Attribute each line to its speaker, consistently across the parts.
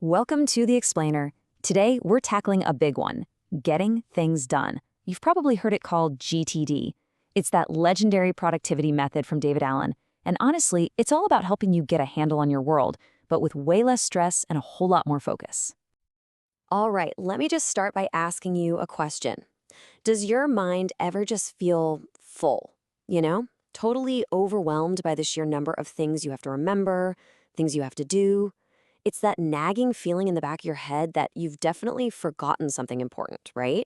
Speaker 1: Welcome to The Explainer. Today, we're tackling a big one, getting things done. You've probably heard it called GTD. It's that legendary productivity method from David Allen. And honestly, it's all about helping you get a handle on your world, but with way less stress and a whole lot more focus.
Speaker 2: All right, let me just start by asking you a question. Does your mind ever just feel full? Totally overwhelmed by the sheer number of things you have to remember, things you have to do? It's that nagging feeling in the back of your head that you've definitely forgotten something important, right?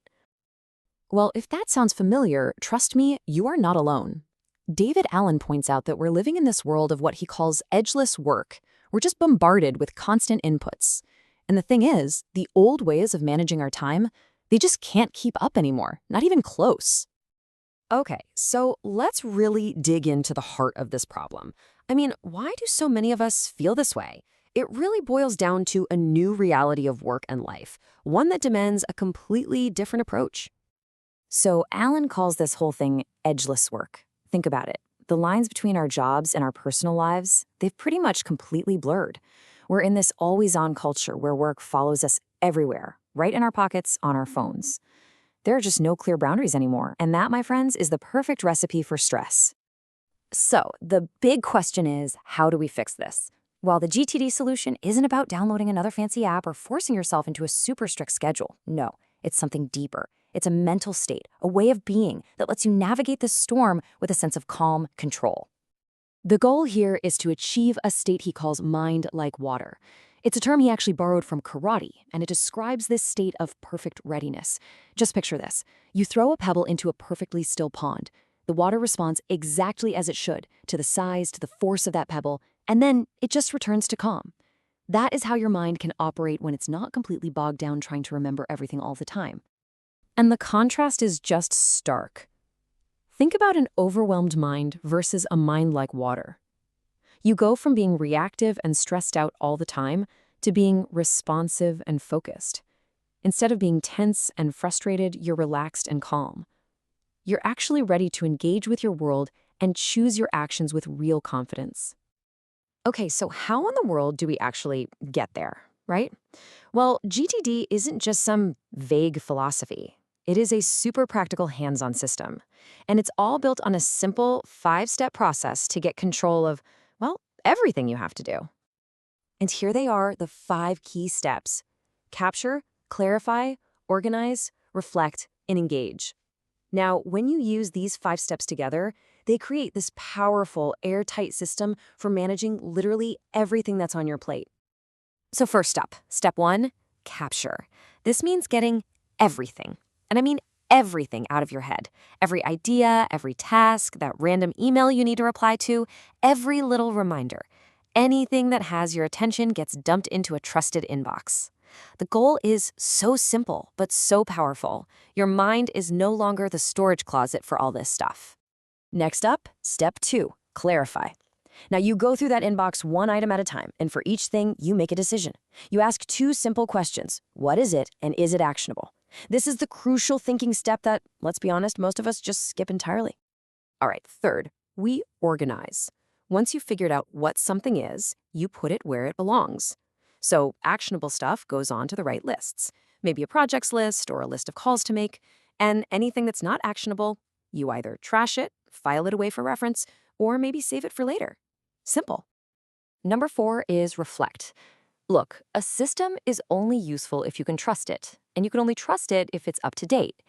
Speaker 1: Well, if that sounds familiar, trust me, you are not alone. David Allen points out that we're living in this world of what he calls edgeless work. We're just bombarded with constant inputs. And the thing is, the old ways of managing our time, they just can't keep up anymore, not even close.
Speaker 2: Okay, so let's really dig into the heart of this problem. Why do so many of us feel this way? It really boils down to a new reality of work and life, one that demands a completely different approach.
Speaker 1: So Allen calls this whole thing edgeless work. Think about it. The lines between our jobs and our personal lives, they've pretty much completely blurred. We're in this always-on culture where work follows us everywhere, right in our pockets, on our phones. There are just no clear boundaries anymore, and that, my friends, is the perfect recipe for stress. So, the big question is, how do we fix this? While the GTD solution isn't about downloading another fancy app or forcing yourself into a super strict schedule. No, it's something deeper. It's a mental state, a way of being that lets you navigate the storm with a sense of calm control. The goal here is to achieve a state he calls mind like water. It's a term he actually borrowed from karate, and it describes this state of perfect readiness. Just picture this. You throw a pebble into a perfectly still pond. The water responds exactly as it should, to the size, to the force of that pebble, and then it just returns to calm. That is how your mind can operate when it's not completely bogged down trying to remember everything all the time. And the contrast is just stark. Think about an overwhelmed mind versus a mind like water. You go from being reactive and stressed out all the time to being responsive and focused. Instead of being tense and frustrated, you're relaxed and calm. You're actually ready to engage with your world and choose your actions with real confidence. Okay, so how in the world do we actually get there, right? Well, GTD isn't just some vague philosophy. It is a super practical hands-on system. And it's all built on a simple 5-step process to get control of, well, everything you have to do. And here they are, the 5 key steps. Capture, clarify, organize, reflect, and engage. Now, when you use these 5 steps together, they create this powerful, airtight system for managing literally everything that's on your plate. So first up, step 1, capture. This means getting everything. And I mean everything out of your head. Every idea, every task, that random email you need to reply to, every little reminder. Anything that has your attention gets dumped into a trusted inbox. The goal is so simple, but so powerful. Your mind is no longer the storage closet for all this stuff. Next up, step 2, clarify. Now you go through that inbox one item at a time, and for each thing, you make a decision. You ask 2 simple questions. What is it, and is it actionable? This is the crucial thinking step that, let's be honest, most of us just skip entirely. All right, third, we organize. Once you've figured out what something is, you put it where it belongs. So actionable stuff goes on to the right lists, maybe a projects list or a list of calls to make, and anything that's not actionable, you either trash it, file it away for reference, or maybe save it for later. Simple. Number 4 is reflect. Look, a system is only useful if you can trust it, and you can only trust it if it's up to date.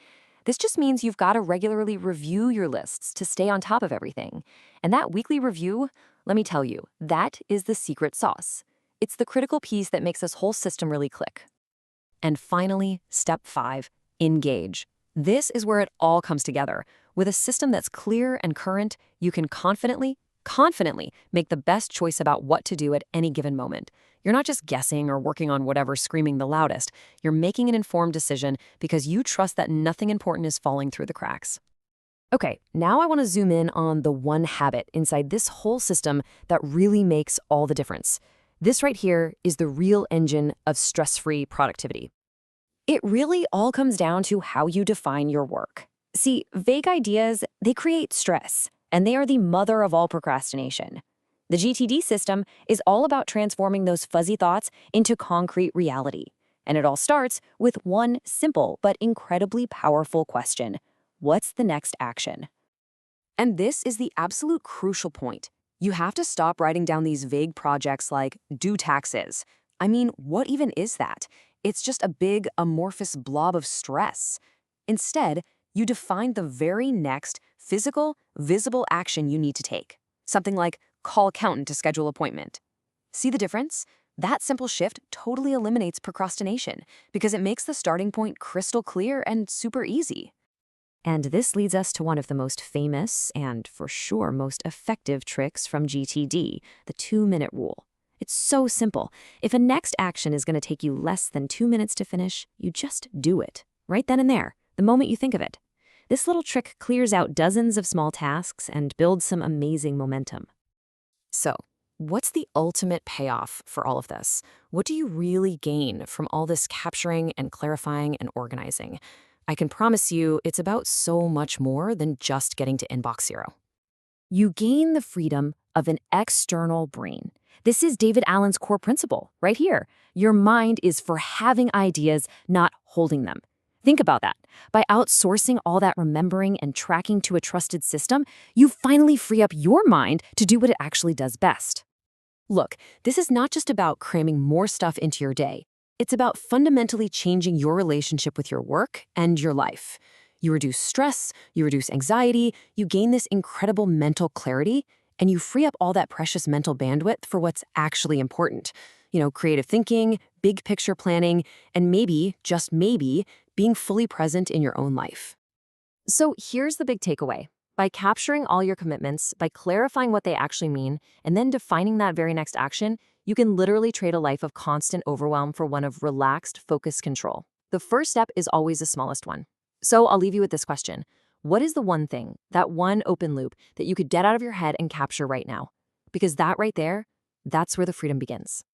Speaker 1: This just means you've got to regularly review your lists to stay on top of everything. And that weekly review, let me tell you, that is the secret sauce. It's the critical piece that makes this whole system really click. And finally, step 5, engage. This is where it all comes together. With a system that's clear and current, you can confidently make the best choice about what to do at any given moment. You're not just guessing or working on whatever's screaming the loudest. You're making an informed decision because you trust that nothing important is falling through the cracks. Okay, now I want to zoom in on the one habit inside this whole system that really makes all the difference. This right here is the real engine of stress-free productivity. It really all comes down to how you define your work. See, vague ideas, they create stress, and they are the mother of all procrastination. The GTD system is all about transforming those fuzzy thoughts into concrete reality. And it all starts with one simple but incredibly powerful question. What's the next action? And this is the absolute crucial point. You have to stop writing down these vague projects like do taxes. I mean, what even is that? It's just a big, amorphous blob of stress. Instead, you define the very next physical, visible action you need to take. Something like call accountant to schedule appointment. See the difference? That simple shift totally eliminates procrastination because it makes the starting point crystal clear and super easy. And this leads us to one of the most famous and, for sure, most effective tricks from GTD, the 2-minute rule. It's so simple. If a next action is going to take you less than 2 minutes to finish, you just do it, right then and there, the moment you think of it. This little trick clears out dozens of small tasks and builds some amazing momentum. So, what's the ultimate payoff for all of this? What do you really gain from all this capturing and clarifying and organizing? I can promise you it's about so much more than just getting to inbox zero. You gain the freedom of an external brain. This is David Allen's core principle right here. Your mind is for having ideas, not holding them. Think about that. By outsourcing all that remembering and tracking to a trusted system, you finally free up your mind to do what it actually does best. Look, this is not just about cramming more stuff into your day. It's about fundamentally changing your relationship with your work and your life. You reduce stress, you reduce anxiety, you gain this incredible mental clarity, and you free up all that precious mental bandwidth for what's actually important. Creative thinking, big picture planning, and maybe, just maybe, being fully present in your own life. So here's the big takeaway. By capturing all your commitments, by clarifying what they actually mean, and then defining that very next action, you can literally trade a life of constant overwhelm for one of relaxed, focused control. The first step is always the smallest one. So I'll leave you with this question. What is the one thing, that one open loop, that you could get out of your head and capture right now? Because that right there, that's where the freedom begins.